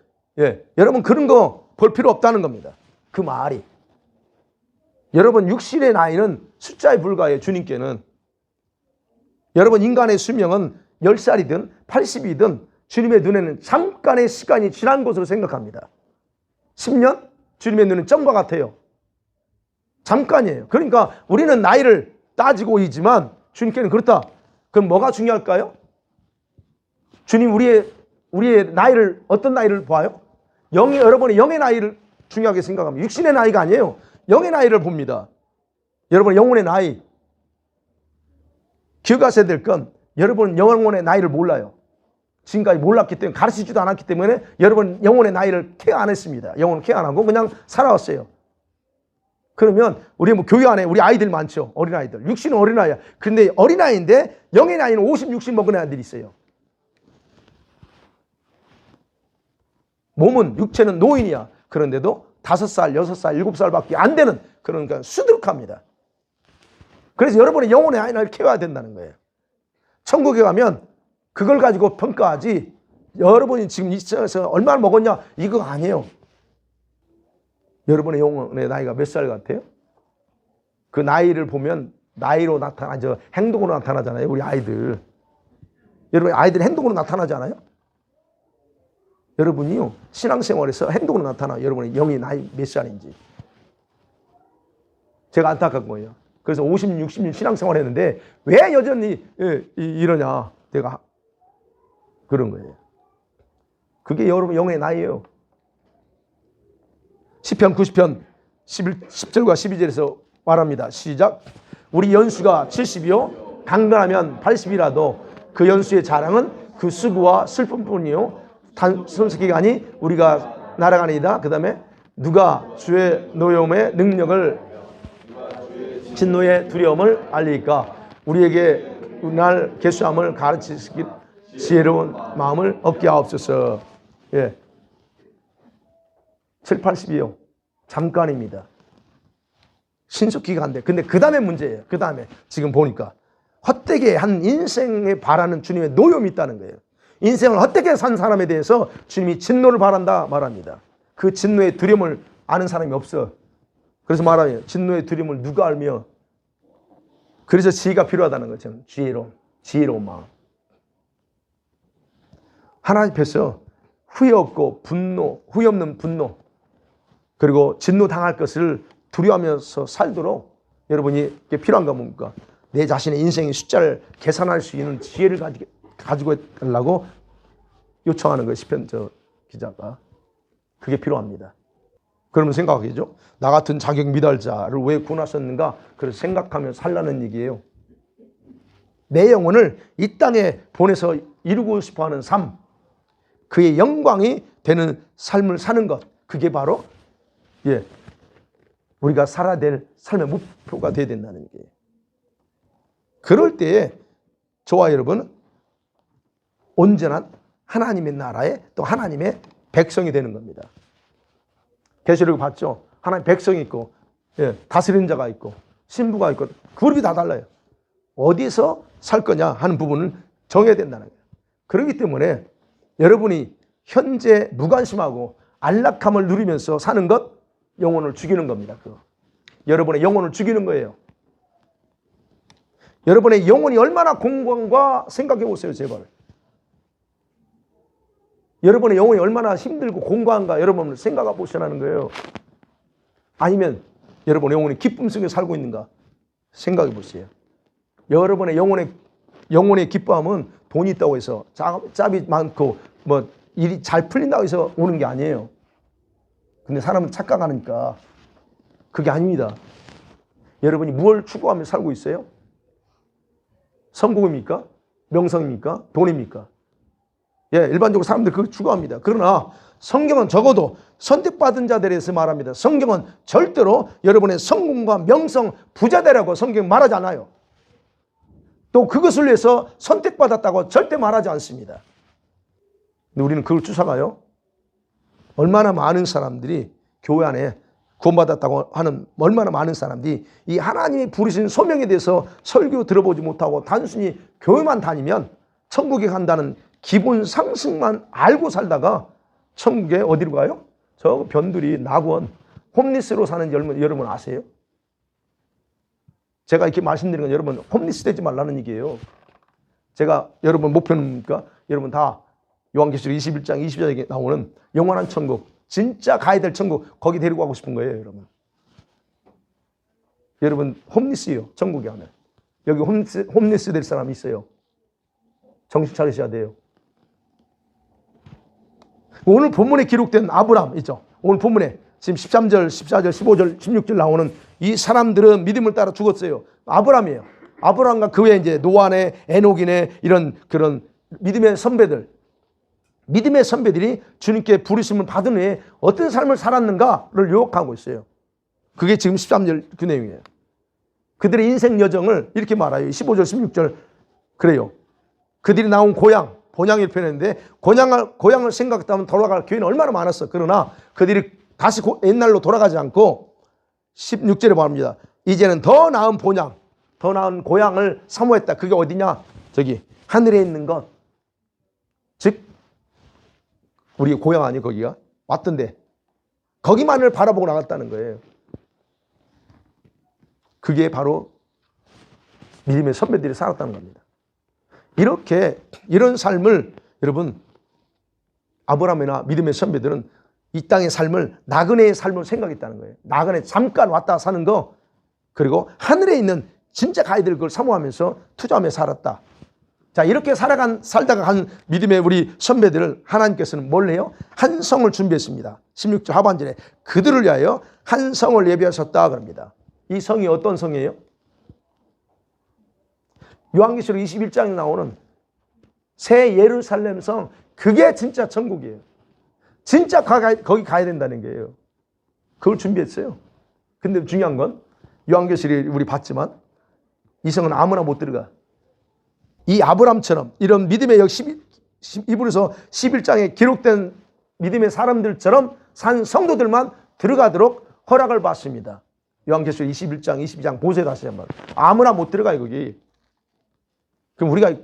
여러분 그런 거 볼 필요 없다는 겁니다. 그 말이. 여러분 육신의 나이는 숫자에 불과해요. 주님께는. 여러분 인간의 수명은 10살이든 80이든 주님의 눈에는 잠깐의 시간이 지난 것으로 생각합니다. 10년? 주님의 눈은 점과 같아요. 잠깐이에요. 그러니까 우리는 나이를 따지고 있지만 주님께는 그렇다. 그럼 뭐가 중요할까요? 주님 우리의 나이를, 어떤 나이를 봐요? 여러분의 영의 나이를 중요하게 생각합니다. 육신의 나이가 아니에요. 영의 나이를 봅니다. 여러분의 영혼의 나이. 기억하셔야 될 건 여러분은 영혼의 나이를 몰라요. 지금까지 몰랐기 때문에, 가르치지도 않았기 때문에 여러분 영혼의 나이를 케어 안 했습니다. 영혼을 케어 안 하고 그냥 살아왔어요. 그러면 우리 뭐 교회 안에 우리 아이들 많죠. 어린아이들. 육신은 어린아이야. 근데 어린아이인데 영의 나이는 50, 60 먹은 애들이 있어요. 몸은, 육체는 노인이야. 그런데도 5살, 6살, 7살밖에 안 되는, 그러니까 수두룩합니다. 그래서 여러분의 영혼의 나이를 케어해야 된다는 거예요. 천국에 가면 그걸 가지고 평가하지, 여러분이 지금 이 세상에서 얼마나 먹었냐 이거 아니에요. 여러분의 영혼의 나이가 몇 살 같아요? 그 나이를 보면 나이로 나타나죠. 행동으로 나타나잖아요. 우리 아이들. 여러분 아이들 행동으로 나타나잖아요. 여러분이요 신앙생활에서 행동으로 나타나 여러분의 영의 나이 몇 살인지. 제가 안타까운 거예요. 그래서 50, 60년 신앙생활 했는데 왜 여전히 이러냐 내가 그런 거예요. 그게 여러분 영의 나이예요. 시편 90편 10절과 12절에서 말합니다. 시작. 우리 연수가 70이요 강건하면 80이라도 그 연수의 자랑은 그 수고와 슬픔뿐이요 단순스럽게 아니 우리가 날아가니이다. 그 다음에 누가 주의 노여움의 능력을 진노의 두려움을 알리니까 우리에게 날 계수함을 가르치시기 지혜로운 마음을 얻게 하옵소서. 예. 7, 80이요. 잠깐입니다. 신속히 간대. 근데 그 다음에 문제예요. 그 다음에 지금 보니까 헛되게 한 인생에 바라는 주님의 노여움이 있다는 거예요. 인생을 헛되게 산 사람에 대해서 주님이 진노를 바란다 말합니다. 그 진노의 두려움을 아는 사람이 없어. 그래서 말하면 진노의 두려움을 누가 알며. 그래서 지혜가 필요하다는 거죠. 지혜로운 마음. 하나님 앞에서 후회 없고 분노, 후회 없는 분노, 그리고 진노 당할 것을 두려워하면서 살도록 여러분이 필요한가 뭡니까? 내 자신의 인생의 숫자를 계산할 수 있는 지혜를 가지고 달라고 요청하는 거예요. 시편 기자가. 그게 필요합니다. 그러면 생각하겠죠? 나 같은 자격 미달자를 왜 구원하셨는가? 그래서 생각하며 살라는 얘기예요. 내 영혼을 이 땅에 보내서 이루고 싶어하는 삶, 그의 영광이 되는 삶을 사는 것, 그게 바로 우리가 살아야 될 삶의 목표가 되어야 된다는 얘기예요. 그럴 때에 저와 여러분은 온전한 하나님의 나라에 또 하나님의 백성이 되는 겁니다. 계시록 봤죠? 하나님 백성이 있고 다스리는 자가 있고 신부가 있고 그룹이 다 달라요. 어디서 살 거냐 하는 부분을 정해야 된다는 거예요. 그렇기 때문에 여러분이 현재 무관심하고 안락함을 누리면서 사는 것, 영혼을 죽이는 겁니다. 여러분의 영혼을 죽이는 거예요. 여러분의 영혼이 얼마나 공고한가 생각해 보세요. 제발. 여러분의 영혼이 얼마나 힘들고 공고한가 여러분을 생각해 보시라는 거예요. 아니면 여러분의 영혼이 기쁨 속에 살고 있는가 생각해 보세요. 여러분의 영혼의 기쁨은 돈이 있다고 해서 짭이 많고 뭐 일이 잘 풀린다고 해서 오는 게 아니에요. 근데 사람은 착각하니까 그게 아닙니다. 여러분이 무엇을 추구하며 살고 있어요? 성공입니까? 명성입니까? 돈입니까? 일반적으로 사람들 그걸 추구합니다. 그러나 성경은 적어도 선택받은 자들에 대해서 말합니다. 성경은 절대로 여러분의 성공과 명성, 부자 되라고 성경 말하지 않아요. 또 그것을 위해서 선택받았다고 절대 말하지 않습니다. 근데 우리는 그걸 쫓아가요. 얼마나 많은 사람들이 교회 안에 구원받았다고 하는 얼마나 많은 사람들이 이 하나님이 부르신 소명에 대해서 설교 들어보지 못하고 단순히 교회만 다니면 천국에 간다는 기본 상식만 알고 살다가 천국에 어디로 가요? 저 변두리, 낙원, 홈리스로 사는 여러분 아세요? 제가 이렇게 말씀드리는 건 여러분 홈리스 되지 말라는 얘기예요. 제가 여러분 목표입니까? 여러분 다 요한계시록 21장 20절에 나오는 영원한 천국, 진짜 가야 될 천국, 거기 데리고 가고 싶은 거예요. 여러분 홈리스예요. 천국에 가면. 여기 홈리스 될 사람이 있어요. 정신 차리셔야 돼요. 오늘 본문에 기록된 아브람 있죠. 오늘 본문에 지금 13절, 14절, 15절, 16절 나오는 이 사람들은 믿음을 따라 죽었어요. 아브람이에요. 아브람과 그 외에 이제 노아네, 에녹이네 이런 그런 믿음의 선배들, 믿음의 선배들이 주님께 부르심을 받은 후에 어떤 삶을 살았는가를 요약하고 있어요. 그게 지금 13절 그 내용이에요. 그들의 인생 여정을 이렇게 말해요. 15절 16절 그래요. 그들이 나온 고향, 본향을 표현했는데 고향을 생각했다면 돌아갈 기회는 얼마나 많았어. 그러나 그들이 다시 옛날로 돌아가지 않고 16절에 말합니다. 이제는 더 나은 본향, 더 나은 고향을 사모했다. 그게 어디냐? 저기 하늘에 있는 것. 즉 우리 고향 아니에요. 거기가 왔던데 거기만을 바라보고 나갔다는 거예요. 그게 바로 믿음의 선배들이 살았다는 겁니다. 이런 삶을 여러분 아브라함이나 믿음의 선배들은 이 땅의 삶을 나그네의 삶을 생각했다는 거예요. 나그네 잠깐 왔다 사는 거, 그리고 하늘에 있는 진짜 가야 될 걸 사모하면서 투자하며 살았다. 자, 이렇게 살다가 간 믿음의 우리 선배들을 하나님께서는 뭘 해요? 한 성을 준비했습니다. 16절 하반절에 그들을 위하여 한 성을 예비하셨다 그럽니다. 이 성이 어떤 성이에요? 요한계시록 21장에 나오는 새 예루살렘 성, 그게 진짜 천국이에요. 진짜 거기 가야 된다는 거예요. 그걸 준비했어요. 근데 중요한 건 요한계시록에 우리 봤지만 이 성은 아무나 못 들어가. 이 아브람처럼 이런 믿음의 이브리서 11장에 기록된 믿음의 사람들처럼 산 성도들만 들어가도록 허락을 받습니다. 요한계시록 21장, 22장 보세요. 다시 한번. 아무나 못 들어가요 거기. 그럼 우리가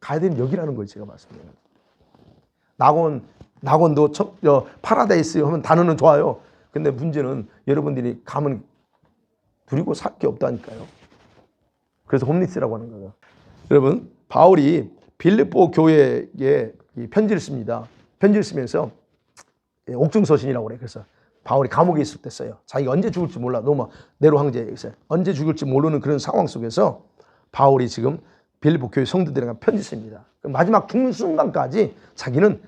가야 되는 여기라는 거예요. 제가 말씀드려요. 낙원도 파라다이스 하면 단어는 좋아요. 근데 문제는 여러분들이 가면 누리고 살 게 없다니까요. 그래서 홈리스라고 하는 거예요. 여러분, 바울이 빌립보 교회에 편지를 씁니다. 편지를 쓰면서 옥중서신이라고 그래요. 그래서 바울이 감옥에 있을 때 써요. 자기가 언제 죽을지 몰라. 로마 네로 황제에 있어요. 언제 죽을지 모르는 그런 상황 속에서 바울이 지금 빌립보 교회 성도들에게 편지 씁니다. 마지막 죽는 순간까지 자기는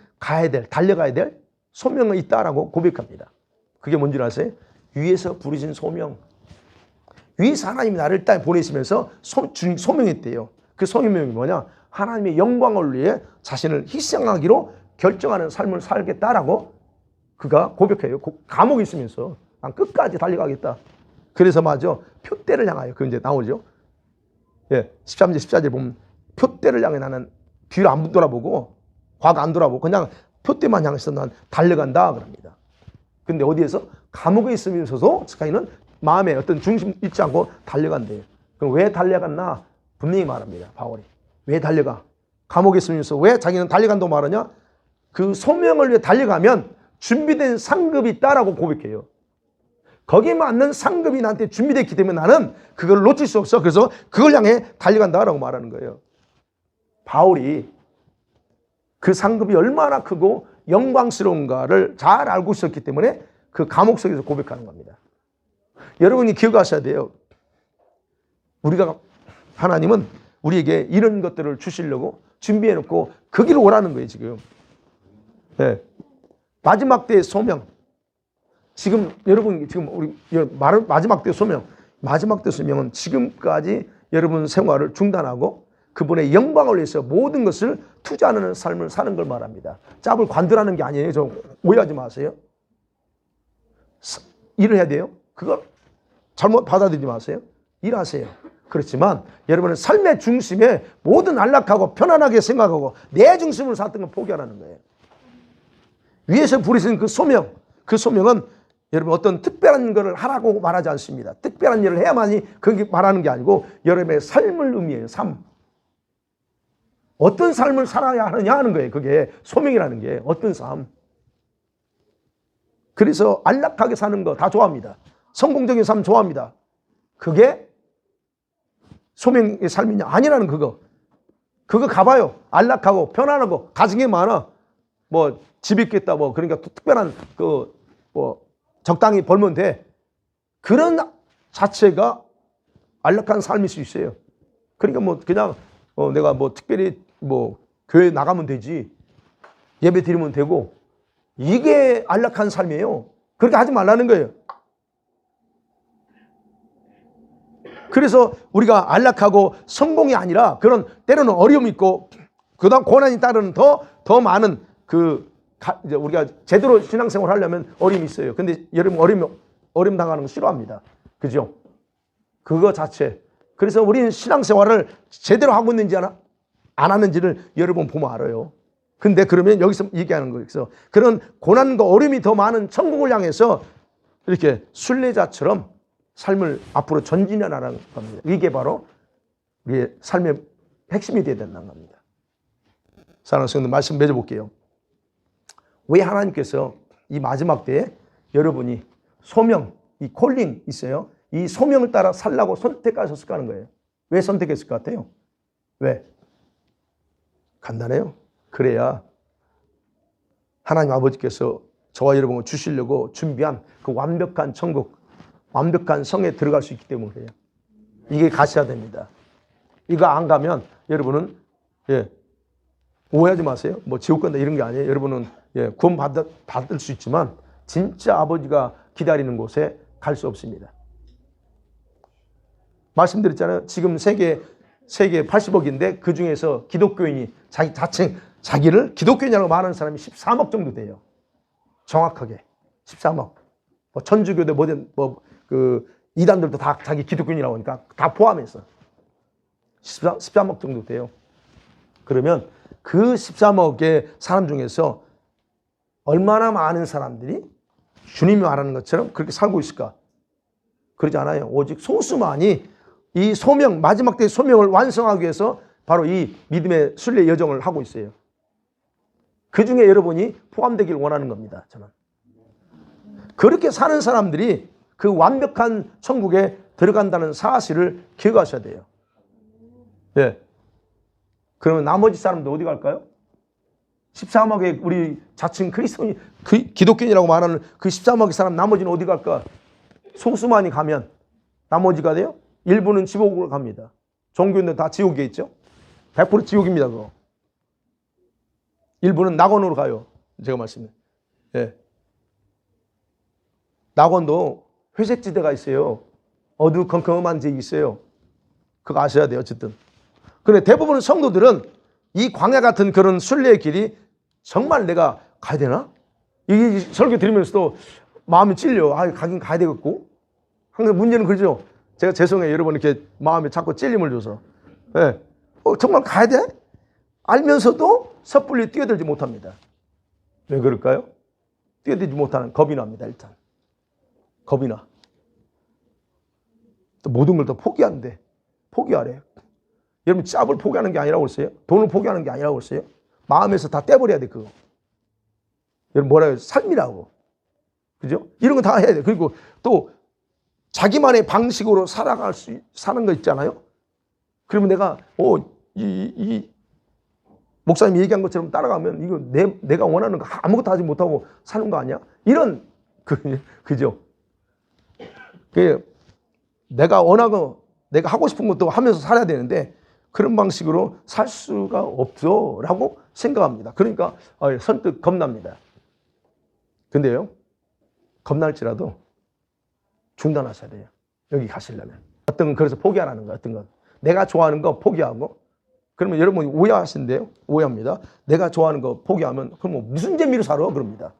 달려가야 될 소명이 있다라고 고백합니다. 그게 뭔지 아세요? 위에서 부르신 소명. 위에서 하나님이 나를 땅에 보내시면서 소명했대요. 그 소명이 뭐냐? 하나님의 영광을 위해 자신을 희생하기로 결정하는 삶을 살겠다라고 그가 고백해요. 감옥에 있으면서 난 끝까지 달려가겠다. 그래서 맞아 표대를 향하여 그 이제 나오죠. 예, 13절 14절 보면 표대를 향해 나는 뒤를 안 돌아보고 과거 안 돌아보고 그냥 표대만 향해서 난 달려간다 그럽니다. 근데 어디에서? 감옥에 있으면서도 스카이는 마음에 어떤 중심 잃지 않고 달려간대요. 그럼 왜 달려갔나? 분명히 말합니다. 바울이. 왜 달려가? 감옥에 있으면서 왜 자기는 달려간다고 말하냐? 그 소명을 위해 달려가면 준비된 상급이 있다라고 고백해요. 거기에 맞는 상급이 나한테 준비됐기 때문에 나는 그걸 놓칠 수 없어. 그래서 그걸 향해 달려간다라고 말하는 거예요. 바울이 그 상급이 얼마나 크고 영광스러운가를 잘 알고 있었기 때문에 그 감옥 속에서 고백하는 겁니다. 여러분이 기억하셔야 돼요. 하나님은 우리에게 이런 것들을 주시려고 준비해놓고 거기로 오라는 거예요, 지금. 네. 마지막 때의 소명. 지금 여러분, 우리 마지막 때의 소명. 마지막 때의 소명은 지금까지 여러분 생활을 중단하고 그분의 영광을 위해서 모든 것을 투자하는 삶을 사는 걸 말합니다. 짭을 관두라는 게 아니에요. 저 오해하지 마세요. 일을 해야 돼요. 그걸 잘못 받아들이지 마세요. 일하세요. 그렇지만 여러분은 삶의 중심에 모든 안락하고 편안하게 생각하고 내 중심으로 살던 걸 포기하라는 거예요. 위에서 부르시는 그 소명은 여러분 어떤 특별한 것을 하라고 말하지 않습니다. 특별한 일을 해야만이 그게 말하는 게 아니고 여러분의 삶을 의미해요. 삶. 어떤 삶을 살아야 하느냐 하는 거예요. 그게 소명이라는 게 어떤 삶. 그래서 안락하게 사는 거 다 좋아합니다. 성공적인 삶 좋아합니다. 그게 소명의 삶이냐? 아니라는 그거 가봐요. 안락하고 편안하고 가진 게 많아. 뭐 집 있겠다. 뭐 그러니까 특별한 적당히 벌면 돼. 그런 자체가 안락한 삶일 수 있어요. 그러니까 뭐 그냥 내가 뭐 특별히 뭐 교회 나가면 되지. 예배 드리면 되고. 이게 안락한 삶이에요. 그렇게 하지 말라는 거예요. 그래서 우리가 안락하고 성공이 아니라 그런 때로는 어려움이 있고 그다음 고난이 따르는 더 많은 이제 우리가 제대로 신앙생활 하려면 어려움이 있어요. 근데 여러분 어려움 당하는 거 싫어합니다. 그죠? 그거 자체. 그래서 우리는 신앙생활을 제대로 하고 있는지 안 하는지를 여러분 보면 알아요. 근데 그러면 여기서 얘기하는 거예요. 그런 고난과 어려움이 더 많은 천국을 향해서 이렇게 순례자처럼 삶을 앞으로 전진해 나가는 겁니다. 이게 바로 우리의 삶의 핵심이 되어야 된다는 겁니다. 사랑하는 성도들, 말씀 맺어볼게요. 왜 하나님께서 이 마지막 때에 여러분이 소명, 이 콜링 있어요. 이 소명을 따라 살라고 선택하셨을까 하는 거예요. 왜 선택했을 것 같아요? 왜? 간단해요. 그래야 하나님 아버지께서 저와 여러분을 주시려고 준비한 그 완벽한 천국, 완벽한 성에 들어갈 수 있기 때문에 그래요. 이게 가셔야 됩니다. 이거 안 가면 여러분은 오해하지 마세요. 뭐 지옥 간다 이런 게 아니에요. 여러분은 구원 받을 수 있지만 진짜 아버지가 기다리는 곳에 갈 수 없습니다. 말씀드렸잖아요. 지금 세계 80억인데 그 중에서 기독교인이 자기를 기독교인이라고 말하는 사람이 13억 정도 돼요. 정확하게 13억. 뭐 천주교도 이단들도 다 자기 기독교인이라고 하니까 다 포함해서 13억 정도 돼요. 그러면 그 13억의 사람 중에서 얼마나 많은 사람들이 주님이 말하는 것처럼 그렇게 살고 있을까? 그러지 않아요. 오직 소수만이 이 소명, 마지막 때의 소명을 완성하기 위해서 바로 이 믿음의 순례 여정을 하고 있어요. 그 중에 여러분이 포함되길 원하는 겁니다. 저는. 그렇게 사는 사람들이 그 완벽한 천국에 들어간다는 사실을 기억하셔야 돼요. 그러면 나머지 사람들 어디 갈까요? 13억의 우리 자칭 그리스도인, 기독교인이라고 말하는 그 13억의 사람 나머지는 어디 갈까? 소수만이 가면 나머지가 돼요? 일부는 지옥으로 갑니다. 종교인들 다 지옥에 있죠? 100% 지옥입니다. 그거. 일부는 낙원으로 가요. 제가 말씀드린. 낙원도 회색지대가 있어요. 어두컴컴한 지역이 있어요. 그거 아셔야 돼요. 어쨌든. 그런데 대부분의 성도들은 이 광야 같은 그런 순례의 길이 정말 내가 가야 되나? 이 설교 들으면서도 마음이 찔려. 가긴 가야 되겠고. 항상 문제는 그러죠. 제가 죄송해요. 여러분 이렇게 마음에 자꾸 찔림을 줘서. 정말 가야 돼? 알면서도 섣불리 뛰어들지 못합니다. 왜 그럴까요? 뛰어들지 못하는 겁이 납니다. 일단. 겁이 나. 또 모든 걸 다 포기하는데 포기하래요. 여러분 짭을 포기하는 게 아니라고 했어요? 돈을 포기하는 게 아니라고 했어요? 마음에서 다 떼버려야 돼 그거. 여러분 뭐라 해요? 삶이라고. 그죠? 이런 거 다 해야 돼. 그리고 또 자기만의 방식으로 사는 거 있잖아요. 그러면 내가 목사님이 얘기한 것처럼 따라가면 이거 내가 원하는 거 아무것도 하지 못하고 사는 거 아니야? 이런 그죠? 내가 원하고 내가 하고 싶은 것도 하면서 살아야 되는데 그런 방식으로 살 수가 없어 라고 생각합니다. 그러니까 선뜻 겁납니다. 근데요, 겁날지라도 중단하셔야 돼요. 여기 가시려면. 어떤 건 그래서 포기하라는 거예요. 어떤 건 내가 좋아하는 거 포기하고. 그러면 여러분이 오해하신대요. 오해합니다. 내가 좋아하는 거 포기하면 그럼 뭐 무슨 재미로 살아? 그럽니다.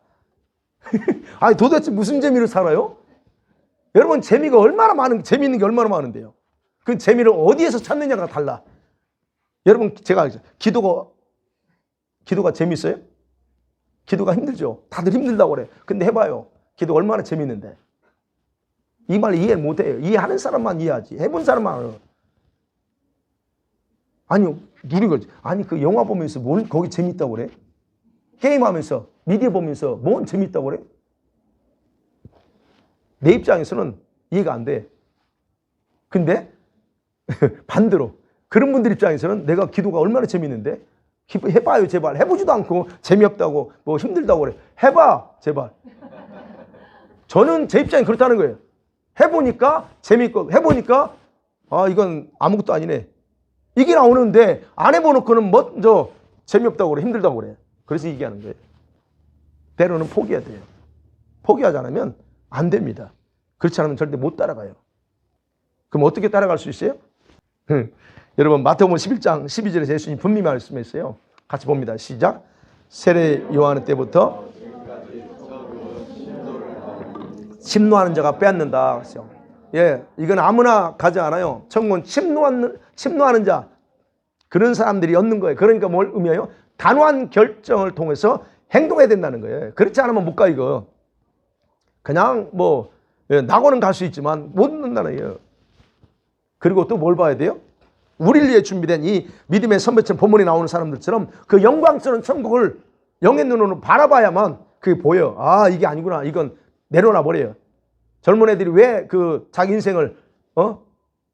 아니 도대체 무슨 재미로 살아요? 여러분 재미가 재미있는 게 얼마나 많은데요. 그 재미를 어디에서 찾느냐가 달라. 여러분 제가 기도가 재밌어요? 기도가 힘들죠. 다들 힘들다고 그래. 근데 해봐요. 기도 얼마나 재밌는데. 이 말 이해 못해요. 이해하는 사람만 이해하지. 해본 사람만 알아. 아니 누린 거지. 아니 그 영화 보면서 뭘 거기 재밌다고 그래? 게임하면서 미디어 보면서 뭔 재밌다고 그래? 내 입장에서는 이해가 안 돼. 근데 반대로 그런 분들 입장에서는 내가 기도가 얼마나 재밌는데 해봐요 제발. 해보지도 않고 재미없다고 뭐 힘들다고 그래. 해봐 제발. 저는 제 입장이 그렇다는 거예요. 해보니까 재밌고 해보니까 이건 아무것도 아니네. 이게 나오는데 안 해보놓고는 먼저 재미없다고 그래. 힘들다고 그래. 그래서 얘기하는 거예요. 때로는 포기해야 돼요. 포기하지 않으면 안 됩니다. 그렇지 않으면 절대 못 따라가요. 그럼 어떻게 따라갈 수 있어요? 여러분 마태복음 11장 12절에서 예수님이 분명히 말씀했어요. 같이 봅니다. 시작. 세례 요한 때부터 침노하는 자가 빼앗는다. 예, 이건 아무나 가지 않아요. 천국은 침노하는 자, 그런 사람들이 얻는 거예요. 그러니까 뭘 의미해요? 단호한 결정을 통해서 행동해야 된다는 거예요. 그렇지 않으면 못 가, 이거. 그냥 뭐 낙원은 갈 수 있지만 못 얻는다는 거예요. 그리고 또 뭘 봐야 돼요? 우리를 위해 준비된 이 믿음의 선배처럼 본문에 나오는 사람들처럼 그 영광스러운 천국을 영의 눈으로 바라봐야만 그게 보여. 아, 이게 아니구나. 이건 내려놔 버려요. 젊은 애들이 왜 그 자기 인생을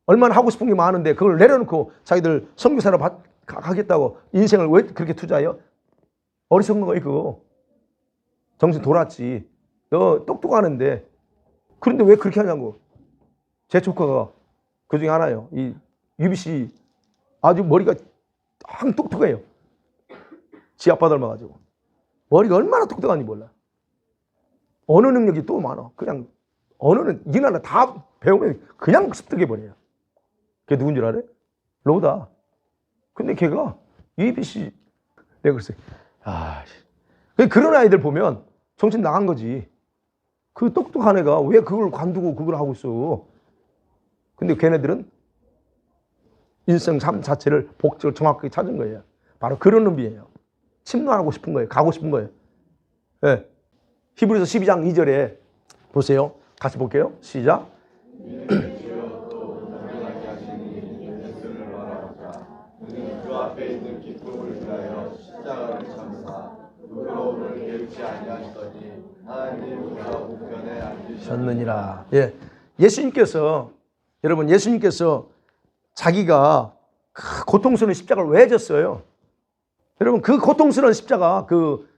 얼마나 하고 싶은 게 많은데 그걸 내려놓고 자기들 선교사로 가겠다고 인생을 왜 그렇게 투자해요? 어리석은 거예요, 그거. 정신 돌았지. 너 똑똑하는데. 그런데 왜 그렇게 하냐고. 제 조카가 그 중에 하나예요. 이 UBC 아주 머리가 항 똑똑해요. 지 아빠 닮아가지고. 머리가 얼마나 똑똑한지 몰라. 언어 능력이 또 많아. 그냥 언어는 이 나라 다 배우면 그냥 습득해버려요. 걔 누군 줄 알아요? 로다. 근데 걔가 UBC 내가 글쎄 그런 아이들 보면 정신 나간 거지. 그 똑똑한 애가 왜 그걸 관두고 그걸 하고 있어. 근데 걔네들은 인생 삶 자체를 복적을 정확하게 찾은 거예요. 바로 그런 의미예요. 침노하고 싶은 거예요. 가고 싶은 거예요. 네. 히브리서 12장 2절에 보세요. 같이 볼게요. 시작. 셨느니라. 예. 예수님께서 여러분 예수님께서 자기가 그 고통스러운 십자가를 왜 졌어요? 여러분 그 고통스러운 십자가 그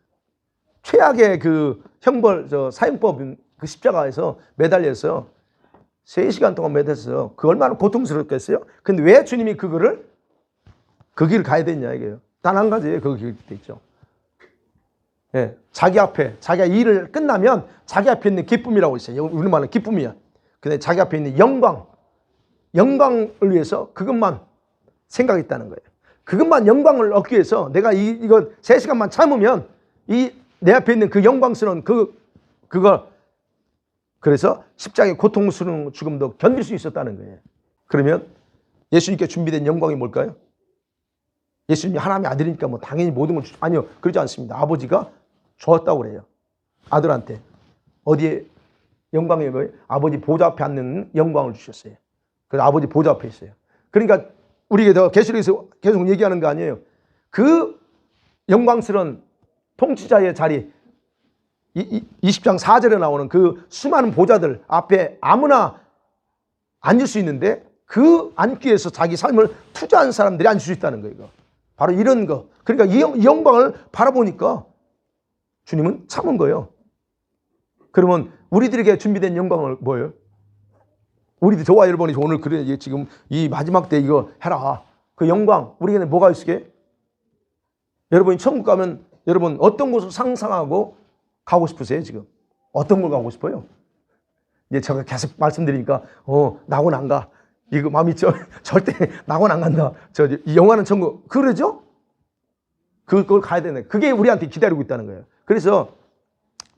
최악의 그 형벌 사형법 그 십자가에서 매달려서 3시간 동안 매달려서 그 얼마나 고통스럽겠어요? 근데 왜 주님이 그 길을 가야 되냐 이게요. 단 한 가지예요. 그 길 돼 있죠. 예, 자기 앞에 자기가 일을 끝나면 자기 앞에 있는 기쁨이라고 있어요. 우리말은 기쁨이야. 근데 자기 앞에 있는 영광을 위해서 그것만 생각했다는 거예요. 그것만 영광을 얻기 위해서 내가 이거 3시간만 참으면 내 앞에 있는 그 영광스러운 그거 그래서 십자가의 고통스러운 죽음도 견딜 수 있었다는 거예요. 그러면 예수님께 준비된 영광이 뭘까요? 예수님이 하나님의 아들이니까 뭐 당연히 모든 걸 아니요, 그러지 않습니다. 아버지가 주었다고 그래요. 아들한테. 어디에 영광이 뭐예요? 아버지 보좌 앞에 앉는 영광을 주셨어요. 그래서 아버지 보좌 앞에 있어요. 그러니까 우리가 계시록에서 계속 얘기하는 거 아니에요. 그 영광스러운 통치자의 자리 20장 4절에 나오는 그 수많은 보좌들 앞에 아무나 앉을 수 있는데 그 앉기 위해서 자기 삶을 투자한 사람들이 앉을 수 있다는 거예요. 바로 이런 거. 그러니까 이 영광을 바라보니까 주님은 참은 거예요. 그러면 우리들에게 준비된 영광은 뭐예요? 우리들 저와 여러분이 오늘 그래 지금 이 마지막 때 이거 해라. 그 영광 우리에게 뭐가 있을게? 여러분이 천국 가면 여러분 어떤 곳을 상상하고 가고 싶으세요 지금? 어떤 걸 가고 싶어요? 이제 제가 계속 말씀드리니까 낙원 안 가. 이거 마음이 절대 낙원 안 간다. 이 영화는 천국 그러죠? 그걸 가야 되네. 그게 우리한테 기다리고 있다는 거예요. 그래서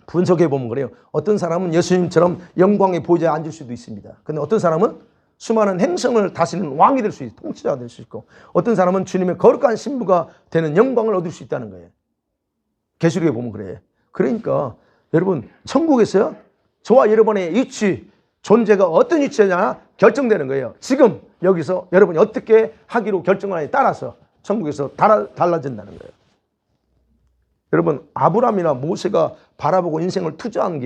분석해 보면 그래요. 어떤 사람은 예수님처럼 영광의 보좌에 앉을 수도 있습니다. 근데 어떤 사람은 수많은 행성을 다스리는 왕이 될 수 있고 통치자가 될 수 있고 어떤 사람은 주님의 거룩한 신부가 되는 영광을 얻을 수 있다는 거예요. 계시록에 보면 그래요. 그러니까 여러분 천국에서 저와 여러분의 위치 존재가 어떤 위치냐 결정되는 거예요. 지금 여기서 여러분이 어떻게 하기로 결정하느냐에 따라서 천국에서 달라진다는 거예요. 여러분 아브라함이나 모세가 바라보고 인생을 투자한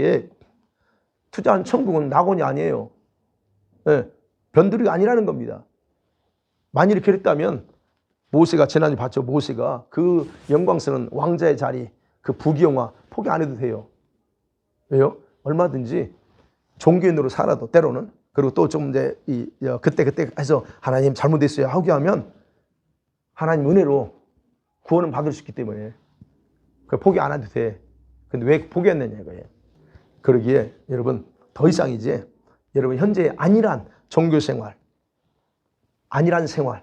천국은 낙원이 아니에요. 네, 변두리가 아니라는 겁니다. 만일 그랬다면 모세가 지난주에 봤죠. 모세가 그 영광스러운 왕자의 자리 그 부귀영화 포기 안 해도 돼요. 왜요? 얼마든지 종교인으로 살아도 때로는 그리고 또 좀 이제 그때 해서 하나님 잘못했어요 하게 하면 하나님 은혜로 구원은 받을 수 있기 때문에 그 포기 안 해도 돼. 근데 왜 포기했느냐 이거예요. 그러기에 여러분 더 이상 이제 여러분 현재 안일한 종교생활, 안일한 생활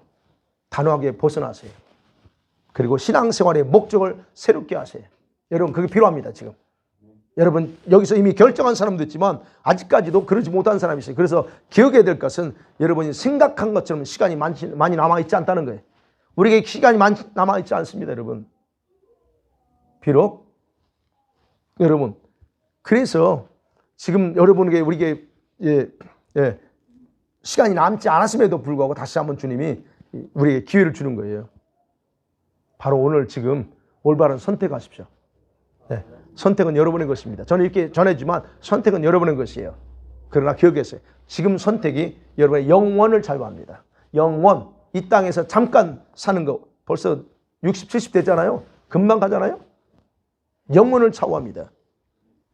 단호하게 벗어나세요. 그리고 신앙생활의 목적을 새롭게 하세요. 여러분 그게 필요합니다. 지금 여러분 여기서 이미 결정한 사람도 있지만 아직까지도 그러지 못한 사람이 있어요. 그래서 기억해야 될 것은 여러분이 생각한 것처럼 시간이 많이 남아있지 않다는 거예요. 우리에게 시간이 많이 남아있지 않습니다. 여러분 비록 여러분 그래서 지금 여러분에게 우리에게 시간이 남지 않았음에도 불구하고 다시 한번 주님이 우리에게 기회를 주는 거예요. 바로 오늘 지금 올바른 선택하십시오. 선택은 여러분의 것입니다. 저는 이렇게 전해지만 선택은 여러분의 것이에요. 그러나 기억하세요. 지금 선택이 여러분의 영원을 좌우합니다. 영원, 이 땅에서 잠깐 사는 거 벌써 60, 70 되잖아요. 금방 가잖아요. 영원을 좌우합니다.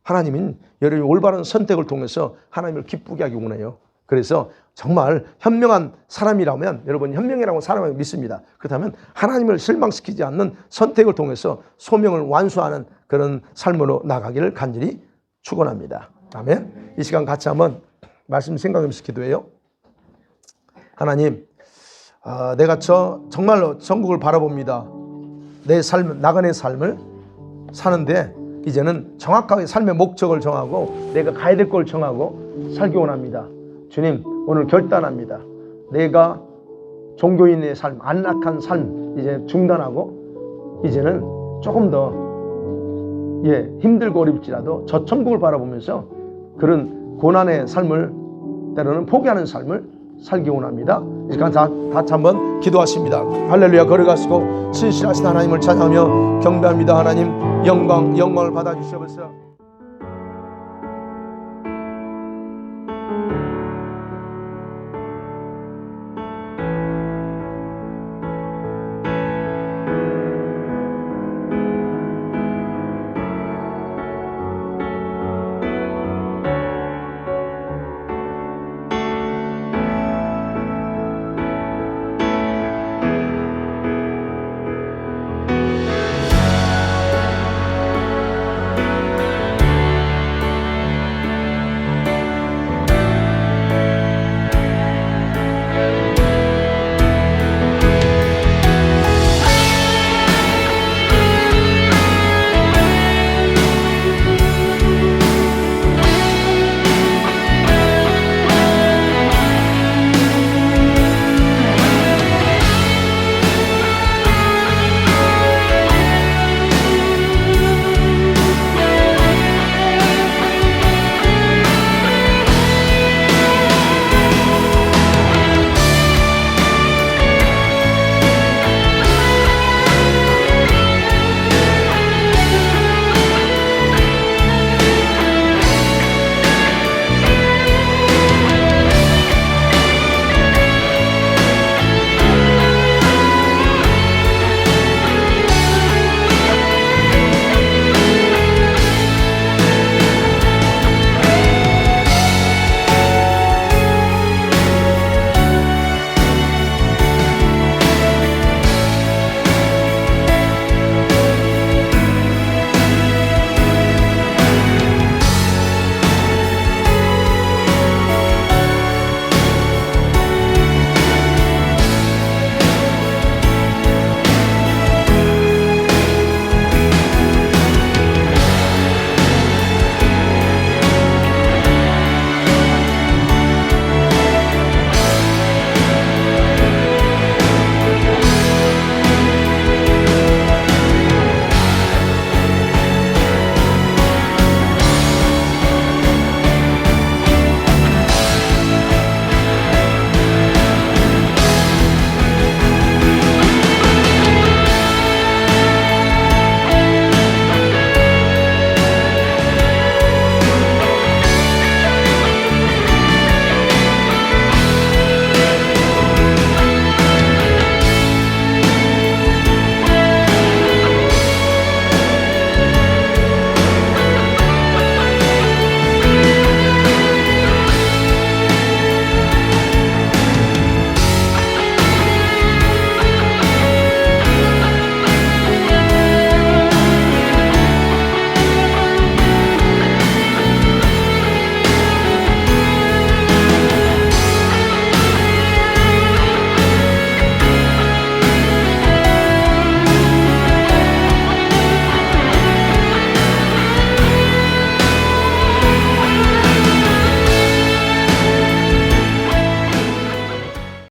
하나님은 여러분이 올바른 선택을 통해서 하나님을 기쁘게 하기 원해요. 그래서 정말 현명한 사람이라면 여러분 현명이라고 사람을 믿습니다. 그렇다면 하나님을 실망시키지 않는 선택을 통해서 소명을 완수하는 그런 삶으로 나가기를 간절히 축원합니다. 아멘. 이 시간 같이 한번 말씀 생각하면서 기도해요. 하나님, 내가 정말로 천국을 바라봅니다. 내 삶, 나간의 삶을 사는데 이제는 정확하게 삶의 목적을 정하고 내가 가야 될 걸 정하고 살기 원합니다. 주님, 오늘 결단합니다. 내가 종교인의 삶, 안락한 삶 이제 중단하고 이제는 조금 더 힘들고 어렵지라도 저 천국을 바라보면서 그런 고난의 삶을 때로는 포기하는 삶을 살기 원합니다. 이 시간 다시 한번 기도하십니다. 할렐루야. 걸어가시고 신실하신 하나님을 찬양하며 경배합니다. 하나님 영광을 받아주시옵소서.